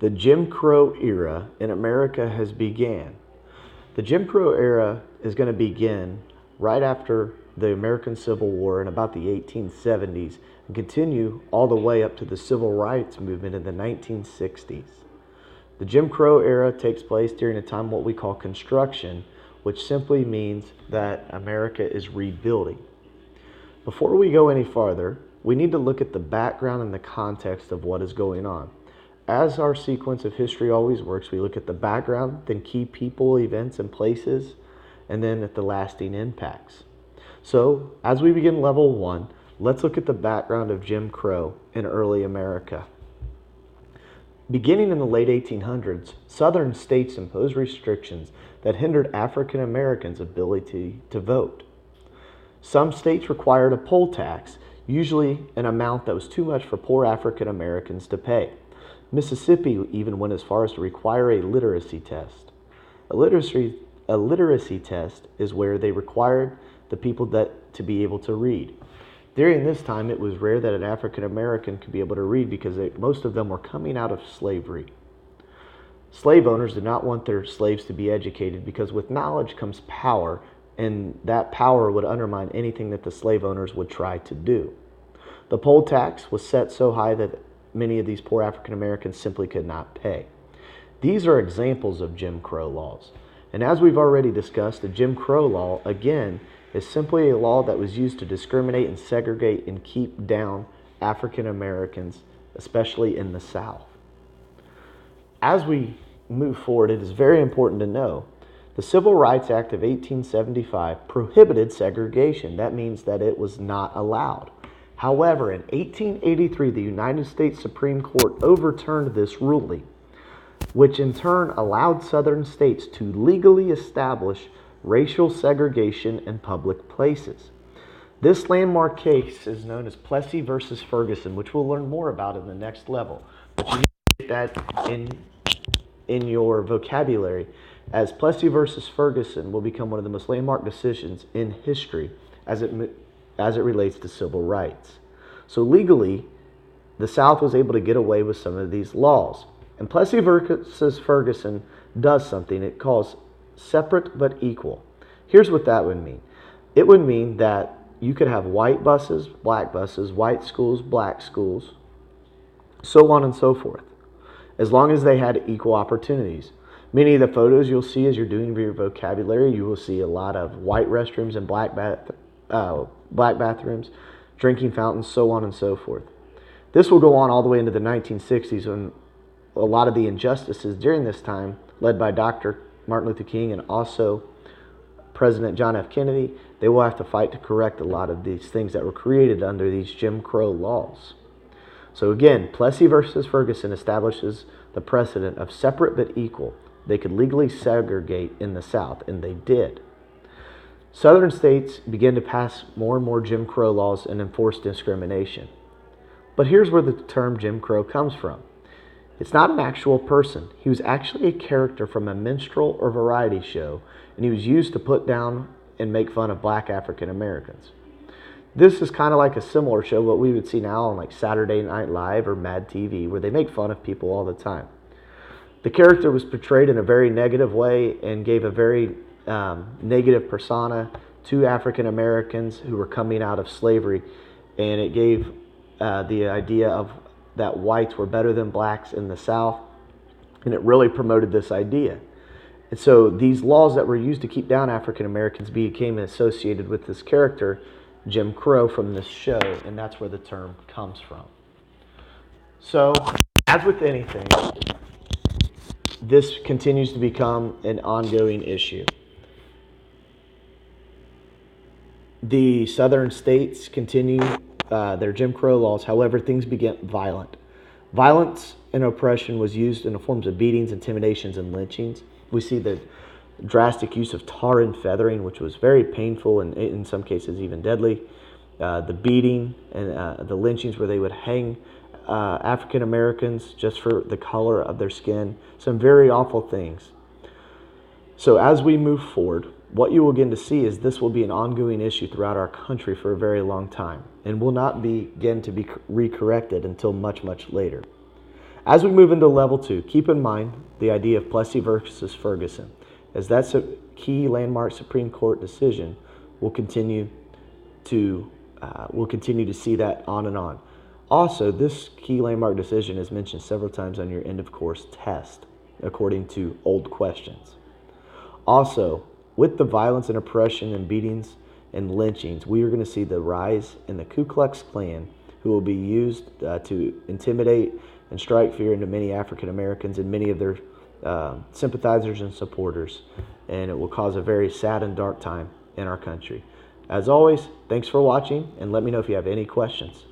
The Jim Crow era in America has began. The Jim Crow era is going to begin right after the American Civil War in about the 1870s and continue all the way up to the Civil Rights Movement in the 1960s. The Jim Crow era takes place during a time what we call construction, which simply means that America is rebuilding. Before we go any farther, we need to look at the background and the context of what is going on. As our sequence of history always works, we look at the background, then key people, events, and places, and then at the lasting impacts. So, as we begin level 1, let's look at the background of Jim Crow in early America. Beginning in the late 1800s, southern states imposed restrictions that hindered African Americans' ability to vote. Some states required a poll tax, usually an amount that was too much for poor African Americans to pay. Mississippi even went as far as to require a literacy test. A literacy test is where they required the people to be able to read. During this time, it was rare that an African American could be able to read because most of them were coming out of slavery. Slave owners did not want their slaves to be educated because with knowledge comes power, and that power would undermine anything that the slave owners would try to do. The poll tax was set so high that many of these poor African Americans simply could not pay. These are examples of Jim Crow laws. And as we've already discussed, the Jim Crow law, again, is simply a law that was used to discriminate and segregate and keep down African Americans, especially in the South. As we move forward, it is very important to know the Civil Rights Act of 1875 prohibited segregation. That means that it was not allowed. However, in 1883, the United States Supreme Court overturned this ruling, which in turn allowed southern states to legally establish racial segregation in public places. This landmark case is known as Plessy versus Ferguson, which we'll learn more about in the next level. But you need to get that in your vocabulary, as Plessy versus Ferguson will become one of the most landmark decisions in history as it relates to civil rights. So legally, the South was able to get away with some of these laws. And Plessy versus Ferguson does something it calls separate but equal. Here's what that would mean. It would mean that you could have white buses, white schools, black schools, so on and so forth, as long as they had equal opportunities. Many of the photos you'll see as you're doing your vocabulary, you will see a lot of white restrooms and black bathrooms, drinking fountains, so on and so forth. This will go on all the way into the 1960s when a lot of the injustices during this time, led by Dr. Martin Luther King and also President John F. Kennedy, they will have to fight to correct a lot of these things that were created under these Jim Crow laws. So again, Plessy versus Ferguson establishes the precedent of separate but equal. They could legally segregate in the South, and they did. Southern states began to pass more and more Jim Crow laws and enforce discrimination. But here's where the term Jim Crow comes from. It's not an actual person. He was actually a character from a minstrel or variety show, and he was used to put down and make fun of black African Americans. This is kind of like a similar show, what we would see now on like Saturday Night Live or Mad TV, where they make fun of people all the time. The character was portrayed in a very negative way and gave a very negative persona to African Americans who were coming out of slavery, and it gave the idea of that whites were better than blacks in the South, and it really promoted this idea. And so these laws that were used to keep down African Americans became associated with this character, Jim Crow, from this show, and that's where the term comes from. So, as with anything, this continues to become an ongoing issue. The southern states continue their Jim Crow laws. However, things began violent. Violence and oppression was used in the forms of beatings, intimidations, and lynchings. We see the drastic use of tar and feathering, which was very painful and in some cases even deadly. The beating and the lynchings where they would hang African Americans just for the color of their skin. Some very awful things. So as we move forward, what you will begin to see is this will be an ongoing issue throughout our country for a very long time and will not begin to be recorrected until much, much later. As we move into level 2, keep in mind the idea of Plessy versus Ferguson, as that's a key landmark Supreme Court decision. We'll continue to see that on and on. Also, this key landmark decision is mentioned several times on your end of course test, according to old questions. Also, with the violence and oppression and beatings and lynchings, we are going to see the rise in the Ku Klux Klan, who will be used to intimidate and strike fear into many African Americans and many of their sympathizers and supporters, and it will cause a very sad and dark time in our country. As always, thanks for watching, and let me know if you have any questions.